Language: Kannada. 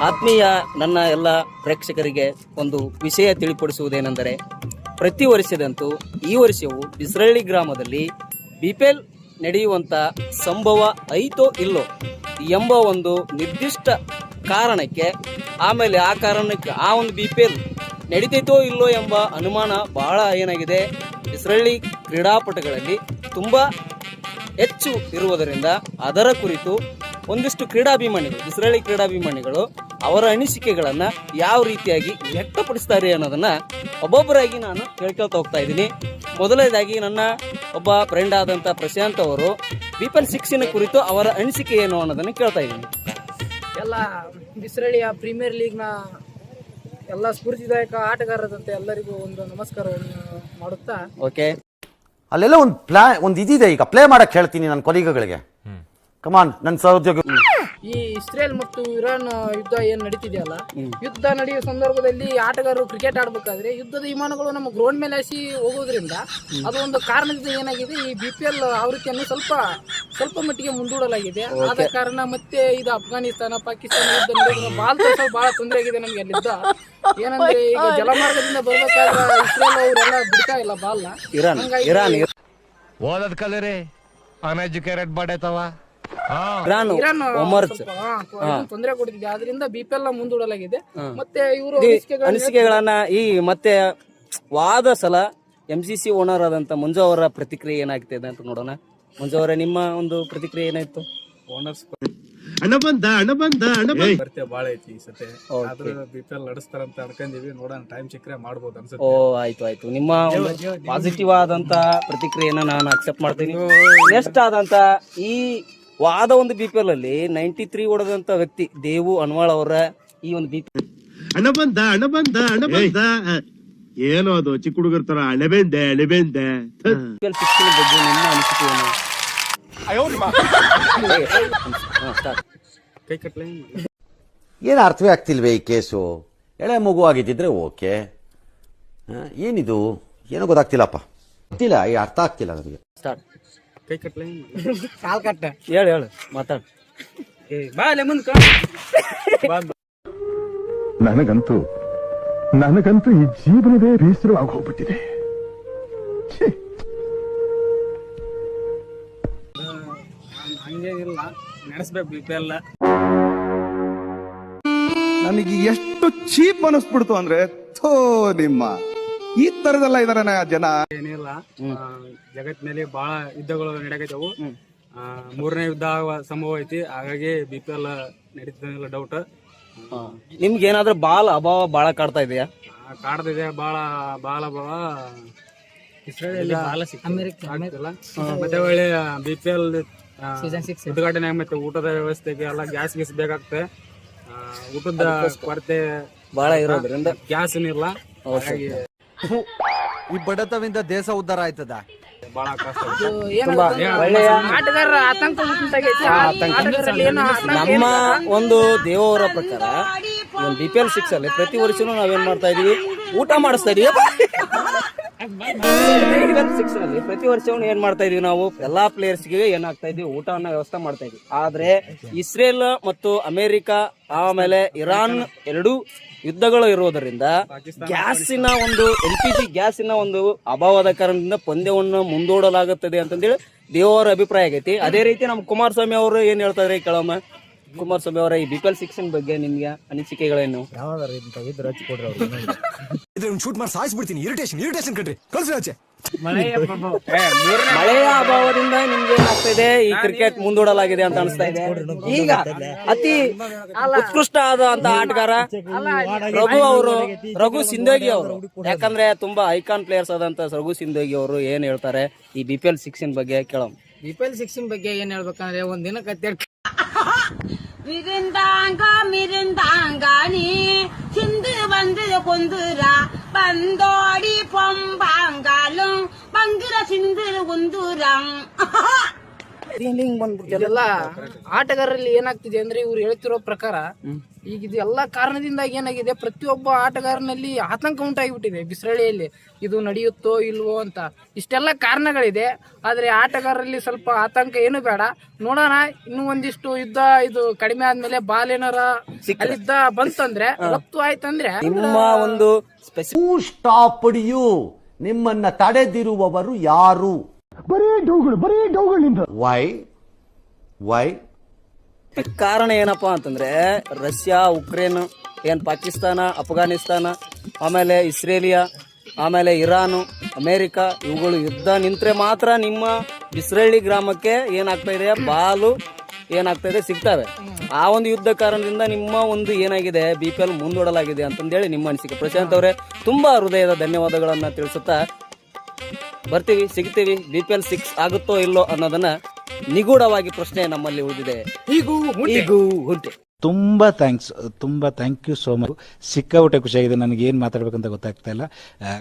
ಆತ್ಮೀಯ ನನ್ನ ಎಲ್ಲ ಪ್ರೇಕ್ಷಕರಿಗೆ ಒಂದು ವಿಷಯ ತಿಳಿಪಡಿಸುವುದೇನೆಂದರೆ, ಪ್ರತಿ ವರ್ಷದಂತೂ ಈ ವರ್ಷವೂ ಬಿಸರಳ್ಳಿ ಗ್ರಾಮದಲ್ಲಿ ಬಿಪಿಎಲ್ ನಡೆಯುವಂಥ ಸಂಭವ ಐತೋ ಇಲ್ಲೋ ಎಂಬ ಒಂದು ನಿರ್ದಿಷ್ಟ ಕಾರಣಕ್ಕೆ, ಆಮೇಲೆ ಆ ಕಾರಣಕ್ಕೆ ಆ ಒಂದು ಬಿಪಿಎಲ್ ನಡೀತೈತೋ ಇಲ್ಲೋ ಎಂಬ ಅನುಮಾನ ಬಹಳ ಏನಾಗಿದೆ ಬಿಸರಳ್ಳಿ ಕ್ರೀಡಾಪಟುಗಳಲ್ಲಿ ತುಂಬ ಹೆಚ್ಚು ಇರುವುದರಿಂದ ಅದರ ಕುರಿತು ಒಂದಿಷ್ಟು ಕ್ರೀಡಾಭಿಮಾನಿಗಳು, ಬಿಸರಳ್ಳಿ ಕ್ರೀಡಾಭಿಮಾನಿಗಳು ಅವರ ಅನಿಸಿಕೆಗಳನ್ನು ಯಾವ ರೀತಿಯಾಗಿ ವ್ಯಕ್ತಪಡಿಸ್ತಾರೆ ಅನ್ನೋದನ್ನ ಒಬ್ಬೊಬ್ಬರಾಗಿ ನಾನು ಕೇಳ್ಕೊಳ್ತಾ ಹೋಗ್ತಾ ಇದ್ದೀನಿ. ಮೊದಲನೇದಾಗಿ ನನ್ನ ಒಬ್ಬ ಫ್ರೆಂಡ್ ಆದಂಥ ಪ್ರಶಾಂತ್ ಅವರು ಬಿಪಿಎಲ್ 6 ಕುರಿತು ಅವರ ಅನಿಸಿಕೆ ಏನು ಅನ್ನೋದನ್ನು ಕೇಳ್ತಾ ಇದ್ದೀನಿ. ಎಲ್ಲ ಬಿಸರಳ್ಳಿಯ ಪ್ರೀಮಿಯರ್ ಲೀಗ್ನ ಎಲ್ಲ ಸ್ಫೂರ್ತಿದಾಯಕ ಆಟಗಾರರಂತೆ ಎಲ್ಲರಿಗೂ ಒಂದು ನಮಸ್ಕಾರವನ್ನು ಮಾಡುತ್ತಾ, ಓಕೆ, ಅಲ್ಲೆಲ್ಲ ಒಂದು ಇದಿದೆ. ಈಗ ಪ್ಲೇ ಮಾಡಕ್ ಹೇಳ್ತೀನಿ ನನ್ನ ಕೊಲೀಗಗಳಿಗೆ. ಕಮಾನ್, ನನ್ನ ಸಹೋದ್ಯೋಗಿ. ಈ ಇಸ್ರೇಲ್ ಮತ್ತು ಇರಾನ್ ಯುದ್ಧ ಏನ್ ನಡೀತಿದೆಯಲ್ಲ, ಯುದ್ಧ ನಡೆಯುವ ಸಂದರ್ಭದಲ್ಲಿ ಆಟಗಾರರು ಕ್ರಿಕೆಟ್ ಆಡ್ಬೇಕಾದ್ರೆ ಯುದ್ಧದ ವಿಮಾನಗಳು ನಮ್ಮ ಗ್ರೌಂಡ್ ಮೇಲೆ ಹಸಿ ಹೋಗೋದ್ರಿಂದ ಅದು ಒಂದು ಕಾರಣದಿಂದ ಏನಾಗಿದೆ, ಈ ಬಿಪಿಎಲ್ ಆವೃತ್ತಿಯನ್ನು ಸ್ವಲ್ಪ ಮಟ್ಟಿಗೆ ಮುಂದೂಡಲಾಗಿದೆ. ಆದ ಕಾರಣ ಮತ್ತೆ ಇದು ಅಫ್ಘಾನಿಸ್ತಾನ, ಪಾಕಿಸ್ತಾನ ಯುದ್ಧ ನಡೆಯೋದ್ರಿಂದ ಬಹಳ ತೊಂದರೆ ಆಗಿದೆ ನಮ್ಗೆ ಅಲ್ಲಿದ್ದ. ಏನಂದ್ರೆ ಈಗ ಜಲಮಾರ್ಗದಿಂದ ಬರ್ಬೇಕಾದ್ರೆ ಇಸ್ರೇಲ್ ಅವರೆಲ್ಲ ಬಿಡ್ತಾ ಇಲ್ಲ ಬಾಲ್ನ. ಓದದ್ ಕಲರಿ ಅನ್ಎಜುಕೇಟೆಡ್ ಬಾಡೈತವ ತೊಂದರೆ ಕೊಡ್ತಿದೆ. ಆದ್ರಿಂದ ಬಿಪಿಎಲ್ ಮುಂದೂಡಲಾಗಿದೆ. ಮತ್ತೆ ಇವರು ಅನಿಸಿಕೆಗಳನ್ನ ಈ ಮತ್ತೆ ವಾದ ಸಲ MCC ಓನರ್ ಆದಂತ ಮಂಜು ಅವರ ಪ್ರತಿಕ್ರಿಯೆ ಏನಾಗ್ತಿದೆ ಅಂತ ನೋಡೋಣ. ಮಂಜು ಅವರ ನಿಮ್ಮ ಒಂದು ಪ್ರತಿಕ್ರಿಯೆ ಏನಾಯ್ತು? ಓನರ್ಸ್ ಬಾಳ ಐತಿ ಈ ಸತೆ, ಆದ್ರೆ ಬಿಪಿಎಲ್ ನಡೆಸ್ತಾರಂತ ಅನ್ಕೊಂಡಿವಿ. ನೋಡೋಣ, ಟೈಮ್ ಸಿಕ್ಕರೆ ಮಾಡ್ಬೋದು ಅನ್ಸುತ್ತೆ. ಆಯ್ತು. ನಿಮ್ಮ ಪಾಸಿಟಿವ್ ಆದಂತ ಪ್ರತಿಕ್ರಿಯೆನ ನಾನು ಅಕ್ಸೆಪ್ಟ್ ಮಾಡ್ತೀನಿ. ನೆಕ್ಸ್ಟ್ ಆದಂತ ಈ ವಾದ ಒಂದು ಬಿಪಿಎಲ್ ಅಲ್ಲಿ 93 ಹೊಡೆದಂತ ವ್ಯಕ್ತಿ ದೇವು ಅನ್ವಾಳ್ ಅವರ ಈ ಒಂದು ಬಿಪಿಎಲ್ ಏನೋ ಅದು ಚಿಕ್ಕ ಹುಡುಗರ ತರ ಅಣಬೆಂದೆ ಬಿಪಿಎಲ್ 16 ಬಗ್ಗೆ ನಿಮ್ಮ ಅನಿಸಿಕೆ ಏನು? ಏನು ಅರ್ಥವೇ ಆಗ್ತಿಲ್ವೇ ಈ ಕೇಸು? ಎಳೆ ಮಗು ಆಗಿದ್ದಿದ್ರೆ ಓಕೆ, ಏನಿದು ಏನೋ ಗೊತ್ತಾಗ್ತಿಲ್ಲಪ್ಪ, ಗೊತ್ತಿಲ್ಲ, ಈ ಅರ್ಥ ಆಗ್ತಿಲ್ಲ ನನಗೆ. ಸ್ಟಾರ್ಟ್. ಕಾಲ್ ಕಟ್ಟ ಹೇಳು ಮಾತಾಡು. ನನಗಂತೂ ಈ ಜೀವನವೇ ಬೇಸರ ಆಗೋಗ್ಬಿಟ್ಟಿದೆ. ಹಂಗೇನಿಲ್ಲ, ನಡೆಸ್ಬೇಕು ಬಿಪಿಎಲ್. ನನಗೆ ಎಷ್ಟು ಚೀಪ್ ಅನಿಸ್ಬಿಡ್ತು ಅಂದ್ರೆ, ಥೋ ನಿಮ್ಮ ಈ ತರದೆಲ್ಲ ಇದಾರೆ ಜನ. ಏನಿಲ್ಲ, ಜಗತ್ತಿನಲ್ಲಿ ಬಹಳ ಯುದ್ಧಗಳು ನಡೆಯಕತ್ತವು. 3ನೇ ಯುದ್ಧ ಸಂಭವ ಐತಿ, ಹಾಗಾಗಿ ಬಿಪಿಎಲ್ ನಡೀತಿಲ್ಲ ಡೌಟ್. ನಿಮ್ಗೆ ಏನಾದ್ರೂ ಬಾಲ್ ಅಭಾವ ಬಹಳ ಕಾಡ್ತಾ ಇದೆಯಾ? ಕಾಡ್ತಿದೆ ಬಾಳ ಅಭಾವ. ಮತ್ತೆ ಒಳ್ಳೆ ಬಿಪಿಎಲ್ ಉದ್ಘಾಟನೆ ಮತ್ತೆ ಊಟದ ವ್ಯವಸ್ಥೆಗೆ ಎಲ್ಲ ಗ್ಯಾಸ್ ಬೇಕಾಗ್ತದೆ. ಊಟದ ಕೊರತೆ ಬಹಳ ಇರೋದ್ರಿಂದ ಗ್ಯಾಸ್ ಇಲ್ಲ. ಈ ಬಡತವಿಂದ ದೇಶ ಉದ್ಧಾರ ಆಯ್ತದ? ಬಹಳ ಕಷ್ಟ. ಆಟಗಾರರ ಆತಂಕ ಉಂಟಾಗೈತಿ. ನಮ್ಮ ಒಂದು ದೇವರ ಪ್ರಕಾರ ಬಿಪಿಎಲ್ 6 ಅಲ್ಲಿ ಪ್ರತಿ ವರ್ಷನೂ ನಾವೇನ್ ಮಾಡ್ತಾ ಇದೀವಿ, ಊಟ ಮಾಡಿಸ್ತಾ ಇದೀವಿ. ಪ್ರತಿ ವರ್ಷವೂ ಏನ್ ಮಾಡ್ತಾ ಇದೀವಿ, ನಾವು ಎಲ್ಲಾ ಪ್ಲೇಯರ್ಸ್ಗೆ ಏನಾಗ್ತಾ ಇದೀವಿ, ಊಟವನ್ನ ವ್ಯವಸ್ಥೆ ಮಾಡ್ತಾ ಇದೀವಿ. ಆದ್ರೆ ಇಸ್ರೇಲ್ ಮತ್ತು ಅಮೆರಿಕ ಆಮೇಲೆ ಇರಾನ್ ಎರಡೂ ಯುದ್ಧಗಳು ಇರುವುದರಿಂದ ಗ್ಯಾಸಿನ ಒಂದು LPG ಗ್ಯಾಸಿನ ಒಂದು ಅಭಾವದ ಕಾರಣದಿಂದ ಪಂದ್ಯವನ್ನು ಮುಂದೂಡಲಾಗುತ್ತದೆ ಅಂತಂದೇಳಿ ದೇವರ ಅಭಿಪ್ರಾಯ ಆಗೈತಿ. ಅದೇ ರೀತಿ ನಮ್ಮ ಕುಮಾರಸ್ವಾಮಿ ಅವರು ಏನ್ ಹೇಳ್ತಾರೆ ಕೇಳಮ್ಮ. ಕುಮಾರಸ್ವಾಮಿ ಅವರ ಈ ಬಿಪಿಎಲ್ 6 ಬಗ್ಗೆ ನಿಮ್ಗೆ ಅನಿಸಿಕೆಗಳೇನು? ಶೂಟ್ ಮಾಡಿ ಸಾಯಿಸ್ಬಿಡ್ತೀನಿ. ಇರಿಟೇಷನ್ ಕಣ್ರಿ, ಕಳ್ಸಿ. ಮಳೆಯ ಅಭಾವದಿಂದ ನಿಮ್ಗೆ ಏನಾಗ್ತಾ ಈ ಕ್ರಿಕೆಟ್ ಮುಂದೂಡಲಾಗಿದೆ ಅಂತ ಅನಿಸ್ತಾ ಇದೆ. ಈಗ ಅತಿ ಉತ್ಕೃಷ್ಟ ಆದಂತ ಆಟಗಾರ ರಘು ಸಿಂಧೋಗಿ ಅವರು, ಯಾಕಂದ್ರೆ ತುಂಬಾ ಐಕಾನ್ ಪ್ಲೇಯರ್ಸ್ ಆದಂತ ರಘು ಸಿಂಧೋಗಿ ಅವರು ಏನ್ ಹೇಳ್ತಾರೆ ಈ ಬಿಪಿಎಲ್ 6 ಬಗ್ಗೆ ಕೇಳೋಣ. ಬಿಪಿಎಲ್ 6 ಬಗ್ಗೆ ಏನ್ ಹೇಳ್ಬೇಕಂದ್ರೆ, ಒಂದಿನ ಕತ್ತೆ ಮಿರಿಂದಾಂಗಾನಿ ಹಿಂದು ಬಂದು ಕೊಂದುರ ಬಂದೋಡಿ ಪೊಂಬಾಂಗಾಲು ಬಂಗಿರ ಸಿಂದು ಕುಂದೂರಂ ಇದೆಲ್ಲ ಆಟಗಾರರಲ್ಲಿ ಏನಾಗ್ತಿದೆ ಅಂದ್ರೆ ಇವ್ರು ಹೇಳ್ತಿರೋ ಪ್ರಕಾರ ಈಗ ಇದು ಎಲ್ಲ ಕಾರಣದಿಂದಾಗಿ ಏನಾಗಿದೆ, ಪ್ರತಿಯೊಬ್ಬ ಆಟಗಾರನಲ್ಲಿ ಆತಂಕ ಉಂಟಾಗಿಬಿಟ್ಟಿದೆ ಬಿಸಿರಳಿಯಲ್ಲಿ, ಇದು ನಡೆಯುತ್ತೋ ಇಲ್ವೋ ಅಂತ. ಇಷ್ಟೆಲ್ಲ ಕಾರಣಗಳಿದೆ, ಆದ್ರೆ ಆಟಗಾರರಲ್ಲಿ ಸ್ವಲ್ಪ ಆತಂಕ ಏನು ಬೇಡ. ನೋಡೋಣ, ಇನ್ನೂ ಒಂದಿಷ್ಟು ಯುದ್ಧ ಇದು ಕಡಿಮೆ ಆದ್ಮೇಲೆ ಬಾಲ್ ಏನಾರ ಅಲ್ಲಿದ್ದ ಬಂತಂದ್ರೆ ಒತ್ತು ಆಯ್ತಂದ್ರೆ ನಿಮ್ಮ ಒಂದು ಸ್ಟಾಪ್ಡ್ ಯು, ನಿಮ್ಮನ್ನ ತಡೆದಿರುವವರು ಯಾರು? ಬರೀ ಡೌಗಳಿಂದ ವೈ ಕಾರಣ ಏನಪ್ಪಾ ಅಂತಂದ್ರೆ ರಷ್ಯಾ, ಉಕ್ರೇನ್, ಏನ್ ಪಾಕಿಸ್ತಾನ, ಅಫ್ಘಾನಿಸ್ತಾನ, ಆಮೇಲೆ ಇಸ್ರೇಲಿಯಾ, ಆಮೇಲೆ ಇರಾನು, ಅಮೇರಿಕ, ಇವುಗಳು ಯುದ್ಧ ನಿಂತ್ರೆ ಮಾತ್ರ ನಿಮ್ಮ ಬಿಸ್ರಳ್ಳಿ ಗ್ರಾಮಕ್ಕೆ ಏನಾಗ್ತಾ ಇದೆ, ಬಾಲು ಏನಾಗ್ತಾ ಇದೆ ಸಿಗ್ತವೆ. ಆ ಒಂದು ಯುದ್ಧ ಕಾರಣದಿಂದ ನಿಮ್ಮ ಒಂದು ಏನಾಗಿದೆ BPL ಮುಂದೂಡಲಾಗಿದೆ ಅಂತಂದೇಳಿ ನಿಮ್ಮ ಅನಿಸಿಕೆ. ಪ್ರಶಾಂತ್ ಅವರೇ, ತುಂಬಾ ಹೃದಯದ ಧನ್ಯವಾದಗಳನ್ನ ತಿಳಿಸುತ್ತಾ ಬರ್ತೀವಿ, ಸಿಗ್ತೀವಿ. BPL 6 ಆಗುತ್ತೋ ಇಲ್ಲೋ ಅನ್ನೋದನ್ನ ನಿಗೂಢವಾಗಿ ಪ್ರಶ್ನೆ ನಮ್ಮಲ್ಲಿ ಉಳಿದಿದೆ. ಹೀಗೂ ಹುಂಟೆ. ತುಂಬಾ ಥ್ಯಾಂಕ್ ಯು ಸೋ ಮಚ್. ಸಿಕ್ಕಾಪಟ್ಟೆ ಖುಷಿಯಾಗಿದೆ. ನನಗೆ ಏನು ಮಾತಾಡ್ಬೇಕಂತ ಗೊತ್ತಾಗ್ತಾ ಇಲ್ಲ.